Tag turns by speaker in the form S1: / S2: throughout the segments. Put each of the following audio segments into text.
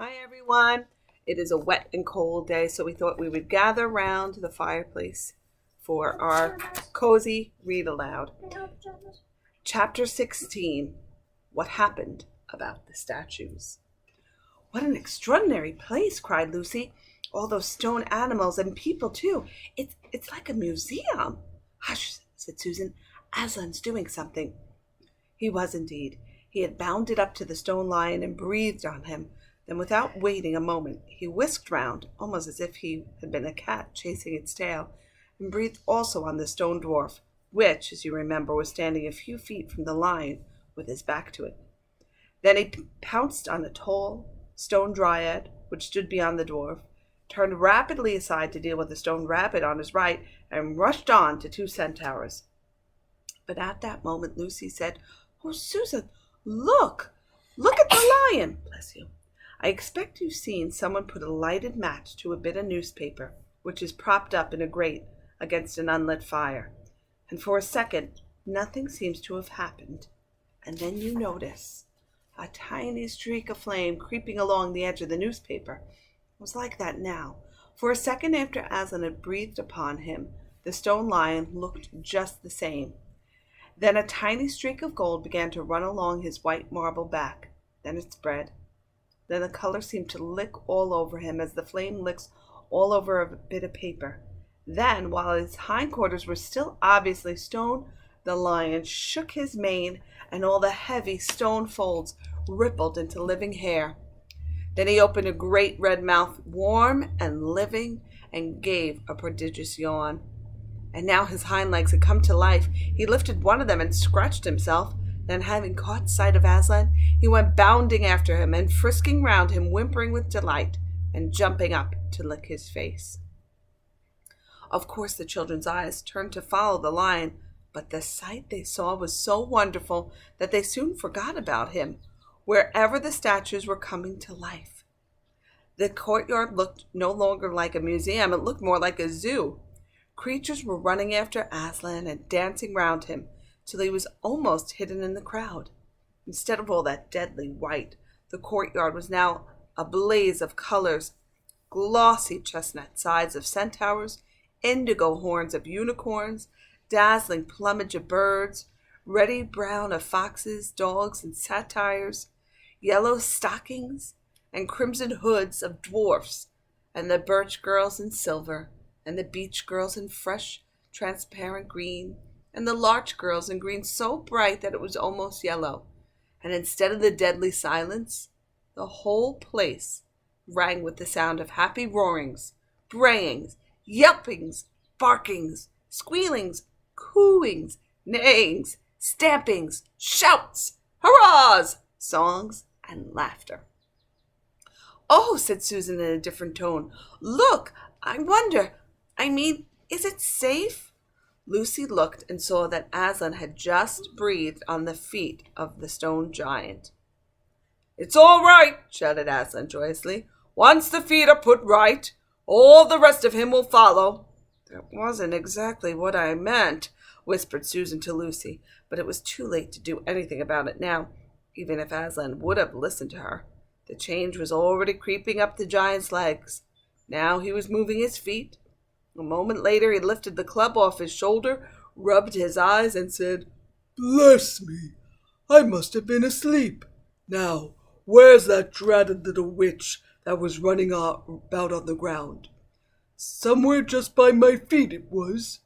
S1: Hi everyone. It is a wet and cold day, so we thought we would gather around the fireplace for our cozy read aloud. Chapter 16. What happened about the statues? What an extraordinary place, cried Lucy. All those stone animals and people too. It's like a museum. Hush, said Susan. Aslan's doing something. He was indeed. He had bounded up to the stone lion and breathed on him. Then, without waiting a moment, he whisked round, almost as if he had been a cat chasing its tail, and breathed also on the stone dwarf, which, as you remember, was standing a few feet from the lion with his back to it. Then he pounced on a tall stone dryad, which stood beyond the dwarf, turned rapidly aside to deal with the stone rabbit on his right, and rushed on to two centaurs. But at that moment Lucy said, "Oh, Susan, look! Look at the lion! Bless you! I expect you've seen someone put a lighted match to a bit of newspaper, which is propped up in a grate against an unlit fire. And for a second, nothing seems to have happened. And then you notice a tiny streak of flame creeping along the edge of the newspaper. It was like that now. For a second after Aslan had breathed upon him, the stone lion looked just the same. Then a tiny streak of gold began to run along his white marble back. Then it spread. Then the color seemed to lick all over him as the flame licks all over a bit of paper. Then, while his hindquarters were still obviously stone, the lion shook his mane, and all the heavy stone folds rippled into living hair. Then he opened a great red mouth, warm and living, and gave a prodigious yawn. And now his hind legs had come to life. He lifted one of them and scratched himself. Then, having caught sight of Aslan, he went bounding after him and frisking round him, whimpering with delight, and jumping up to lick his face. Of course the children's eyes turned to follow the lion, but the sight they saw was so wonderful that they soon forgot about him, wherever the statues were coming to life. The courtyard looked no longer like a museum, it looked more like a zoo. Creatures were running after Aslan and dancing round him, till he was almost hidden in the crowd. Instead of all that deadly white, the courtyard was now a blaze of colors, glossy chestnut sides of centaurs, indigo horns of unicorns, dazzling plumage of birds, ruddy brown of foxes, dogs, and satyrs, yellow stockings and crimson hoods of dwarfs, and the birch girls in silver, and the beech girls in fresh, transparent green, and the larch girls in green so bright that it was almost yellow. And instead of the deadly silence, the whole place rang with the sound of happy roarings, brayings, yelpings, barkings, squealings, cooings, neighings, stampings, shouts, hurrahs, songs, and laughter. "Oh," said Susan in a different tone, "look, is it safe?" Lucy looked and saw that Aslan had just breathed on the feet of the stone giant. "It's all right," shouted Aslan joyously. "Once the feet are put right, all the rest of him will follow." "That wasn't exactly what I meant," whispered Susan to Lucy, but it was too late to do anything about it now, even if Aslan would have listened to her. The change was already creeping up the giant's legs. Now he was moving his feet. A moment later he lifted the club off his shoulder, rubbed his eyes, and said, "Bless me, I must have been asleep. Now, where's that dratted little witch that was running about on the ground? Somewhere just by my feet it was."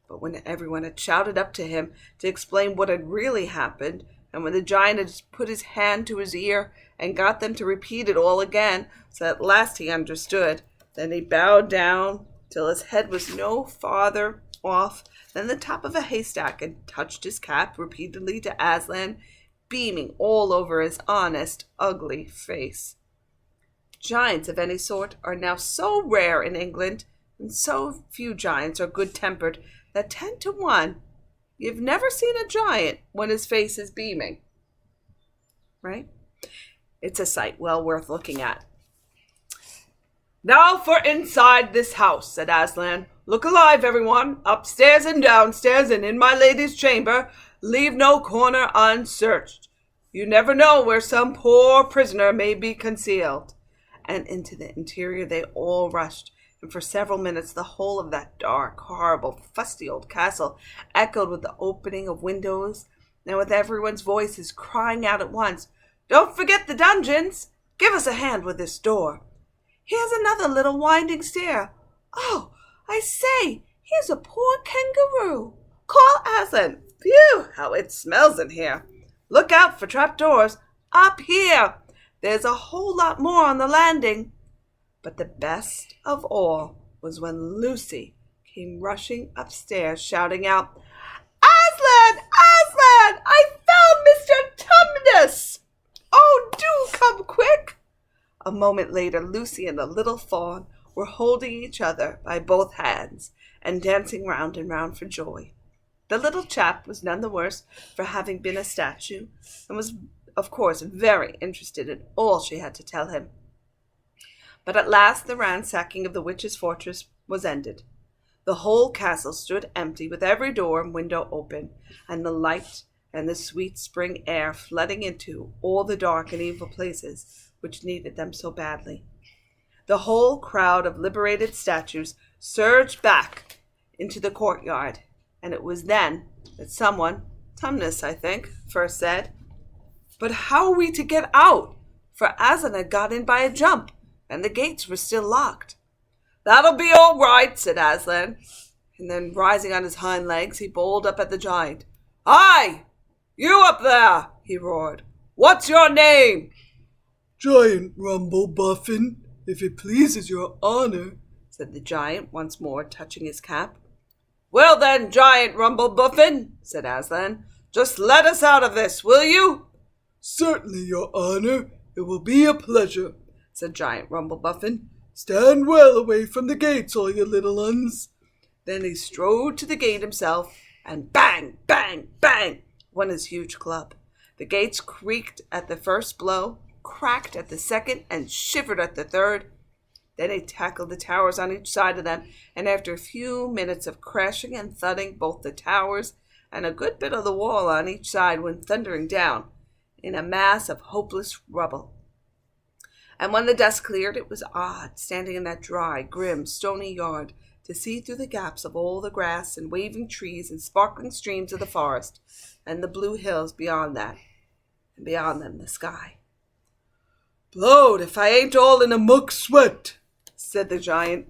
S1: But when everyone had shouted up to him to explain what had really happened, and when the giant had put his hand to his ear and got them to repeat it all again, so at last he understood, then he bowed down till his head was no farther off than the top of a haystack, and touched his cap repeatedly to Aslan, beaming all over his honest, ugly face. Giants of any sort are now so rare in England, and so few giants are good-tempered, that 10 to 1, you've never seen a giant when his face is beaming. Right? It's a sight well worth looking at. "Now for inside this house," said Aslan. "Look alive, everyone, upstairs and downstairs, and in my lady's chamber. Leave no corner unsearched. You never know where some poor prisoner may be concealed. and into the interior they all rushed, and for several minutes the whole of that dark, horrible, fusty old castle echoed with the opening of windows, and with everyone's voices crying out at once, "Don't forget the dungeons! Give us a hand with this door! Here's another little winding stair! Oh, I say, here's a poor kangaroo! Call Aslan! Phew, how it smells in here! Look out for trapdoors! Up here! There's a whole lot more on the landing!" But the best of all was when Lucy came rushing upstairs, shouting out, "Aslan! Aslan! I found Mr. Tumnus! Oh, do come quick!" A moment later, Lucy and the little fawn were holding each other by both hands and dancing round and round for joy. The little chap was none the worse for having been a statue, and was, of course, very interested in all she had to tell him. But at last the ransacking of the witch's fortress was ended. The whole castle stood empty, with every door and window open, and the light and the sweet spring air flooding into all the dark and evil places which needed them so badly. The whole crowd of liberated statues surged back into the courtyard, and it was then that someone, Tumnus, I think, first said, "But how are we to get out? For Aslan had got in by a jump, and the gates were still locked." "That'll be all right," said Aslan, and then rising on his hind legs, he bowled up at the giant. "Hi! You up there!" he roared. "What's your name?"
S2: "Giant Rumblebuffin, if it pleases your honor,"
S1: said the giant, once more touching his cap. "Well then, Giant Rumblebuffin," said Aslan, "just let us out of this, will you?"
S2: "Certainly, your honor. It will be a pleasure,"
S1: said Giant Rumblebuffin.
S2: "Stand well away from the gates, all you little uns."
S1: Then he strode to the gate himself, and bang, bang, bang went his huge club. The gates creaked at the first blow, cracked at the second, and shivered at the third. Then he tackled the towers on each side of them, and after a few minutes of crashing and thudding, both the towers and a good bit of the wall on each side went thundering down in a mass of hopeless rubble. And when the dust cleared, it was odd, standing in that dry, grim, stony yard, to see through the gaps of all the grass and waving trees and sparkling streams of the forest, and the blue hills beyond that, and beyond them the sky.
S2: "Blowed if I ain't all in a muck sweat,"
S1: said the giant,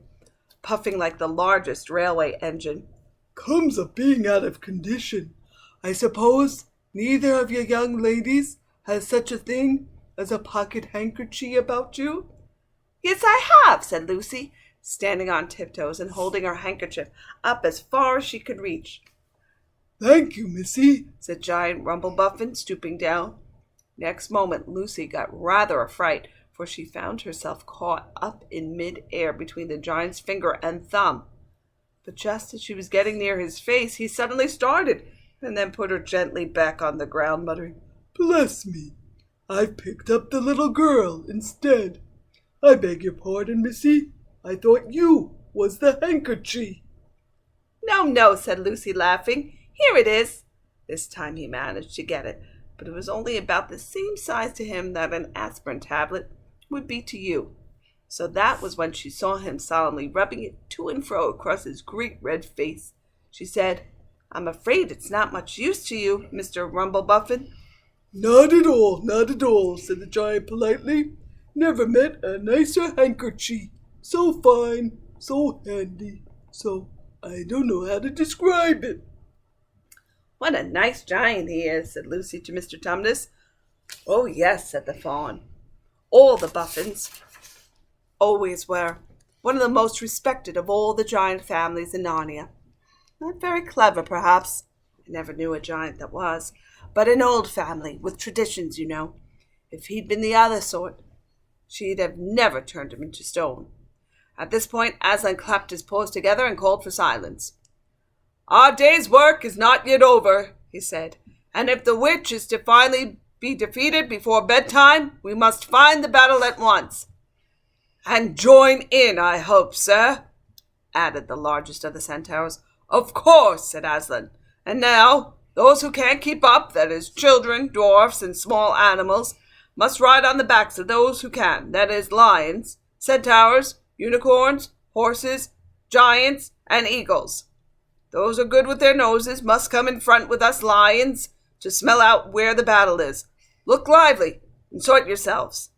S1: puffing like the largest railway engine.
S2: "Comes of being out of condition. I suppose neither of you young ladies has such a thing as a pocket handkerchief about you?"
S1: "Yes, I have," said Lucy, standing on tiptoes and holding her handkerchief up as far as she could reach.
S2: "Thank you, missy,"
S1: said Giant Rumblebuffin, stooping down. Next moment Lucy got rather a fright, for she found herself caught up in mid-air between the giant's finger and thumb. But just as she was getting near his face, he suddenly started, and then put her gently back on the ground, muttering,
S2: "Bless me, I've picked up the little girl instead. I beg your pardon, missy. I thought you was the handkerchief."
S1: "No, no," said Lucy, laughing. "Here it is." This time he managed to get it, but it was only about the same size to him that an aspirin tablet would be to you. So that was when she saw him solemnly rubbing it to and fro across his great red face. She said, "I'm afraid it's not much use to you, Mr. Rumblebuffin."
S2: Not at all," said the giant politely. "Never met a nicer handkerchief. So fine, so handy, so I don't know how to describe it."
S1: "What a nice giant he is," said Lucy to Mr. Tumnus. "Oh, yes," said the fawn. "All the Buffins always were. One of the most respected of all the giant families in Narnia. Not very clever, perhaps. I never knew a giant that was. But an old family, with traditions, you know. If he'd been the other sort, she'd have never turned him into stone." At this point, Aslan clapped his paws together and called for silence. "Our day's work is not yet over," he said, "and if the witch is to finally be defeated before bedtime, we must find the battle at once." "And join in, I hope, sir," added the largest of the centaurs. "Of course," said Aslan. "And now, those who can't keep up, that is, children, dwarfs, and small animals, must ride on the backs of those who can, that is, lions, centaurs, unicorns, horses, giants, and eagles. Those who are good with their noses must come in front with us lions to smell out where the battle is. Look lively and sort yourselves."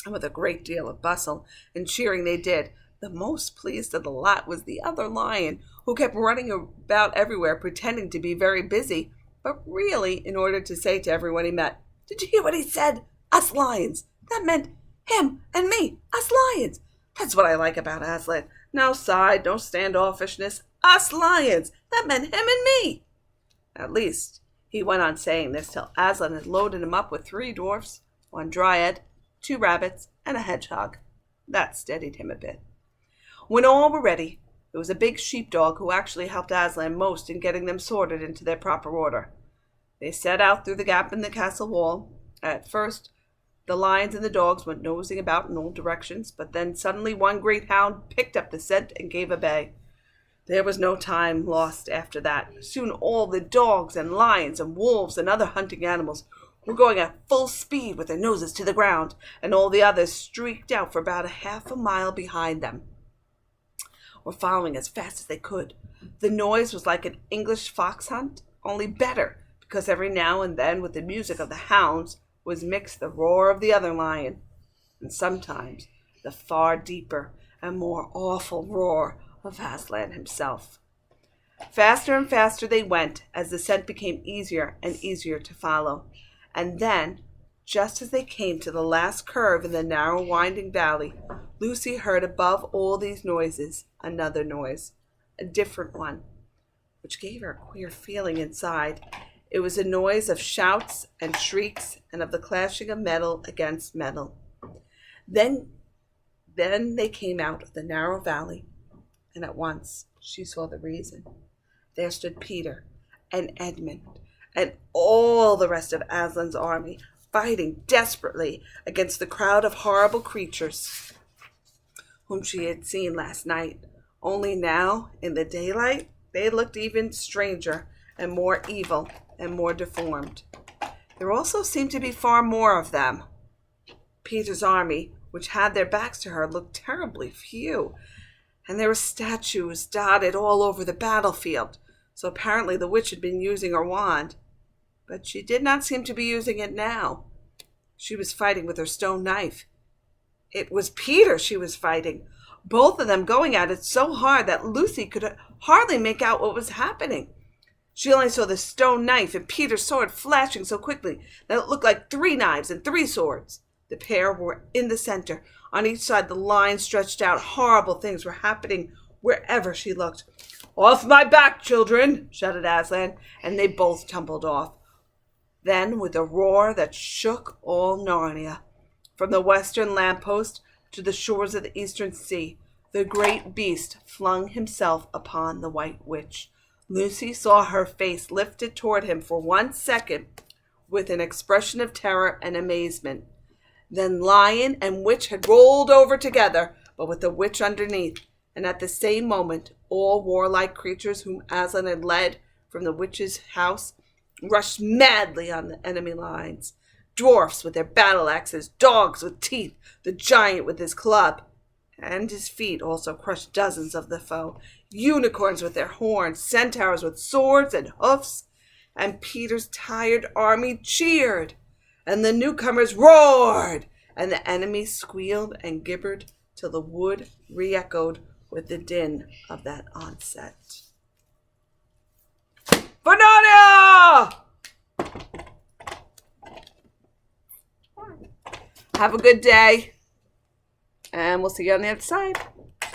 S1: And with a great deal of bustle and cheering they did. The most pleased of the lot was the other lion, who kept running about everywhere pretending to be very busy, but really in order to say to everyone he met, "Did you hear what he said? Us lions. That meant him and me. Us lions. That's what I like about Aslan. No side, no standoffishness. Us lions. That meant him and me." At least, he went on saying this till Aslan had loaded him up with 3 dwarfs, 1 dryad, 2 rabbits, and a hedgehog. That steadied him a bit. When all were ready, there was a big sheepdog who actually helped Aslan most in getting them sorted into their proper order. They set out through the gap in the castle wall. At first, the lions and the dogs went nosing about in all directions, but then suddenly one great hound picked up the scent and gave a bay. There was no time lost after that. Soon all the dogs and lions and wolves and other hunting animals were going at full speed with their noses to the ground, and all the others streaked out for about half a mile behind them, or following as fast as they could. The noise was like an English fox hunt, only better, because every now and then with the music of the hounds was mixed the roar of the other lion, and sometimes the far deeper and more awful roar of Aslan himself. Faster and faster they went as the scent became easier and easier to follow. And then, just as they came to the last curve in the narrow winding valley, Lucy heard above all these noises another noise, a different one, which gave her a queer feeling inside. It was a noise of shouts and shrieks and of the clashing of metal against metal. Then they came out of the narrow valley, and at once she saw the reason. There stood Peter and Edmund and all the rest of Aslan's army, fighting desperately against the crowd of horrible creatures whom she had seen last night. Only now, in the daylight, they looked even stranger and more evil and more deformed. There also seemed to be far more of them. Peter's army, which had their backs to her, looked terribly few, and there were statues dotted all over the battlefield, so apparently the witch had been using her wand. But she did not seem to be using it now. She was fighting with her stone knife. It was Peter she was fighting, both of them going at it so hard that Lucy could hardly make out what was happening. She only saw the stone knife and Peter's sword flashing so quickly that it looked like 3 knives and 3 swords. The pair were in the center. On each side the line stretched out. Horrible things were happening wherever she looked. "Off my back, children!" shouted Aslan, and they both tumbled off. Then, with a roar that shook all Narnia, from the western lamppost to the shores of the eastern sea, the great beast flung himself upon the White Witch. Lucy saw her face lifted toward him for 1 second with an expression of terror and amazement. Then lion and witch had rolled over together, but with the witch underneath, and at the same moment all warlike creatures whom Aslan had led from the witch's house rushed madly on the enemy lines. Dwarfs with their battle axes, dogs with teeth, the giant with his club, and his feet also crushed dozens of the foe. Unicorns with their horns, centaurs with swords and hoofs, and Peter's tired army cheered, and the newcomers roared, and the enemy squealed and gibbered till the wood re-echoed with the din of that onset. Narnia! Have a good day, and we'll see you on the other side.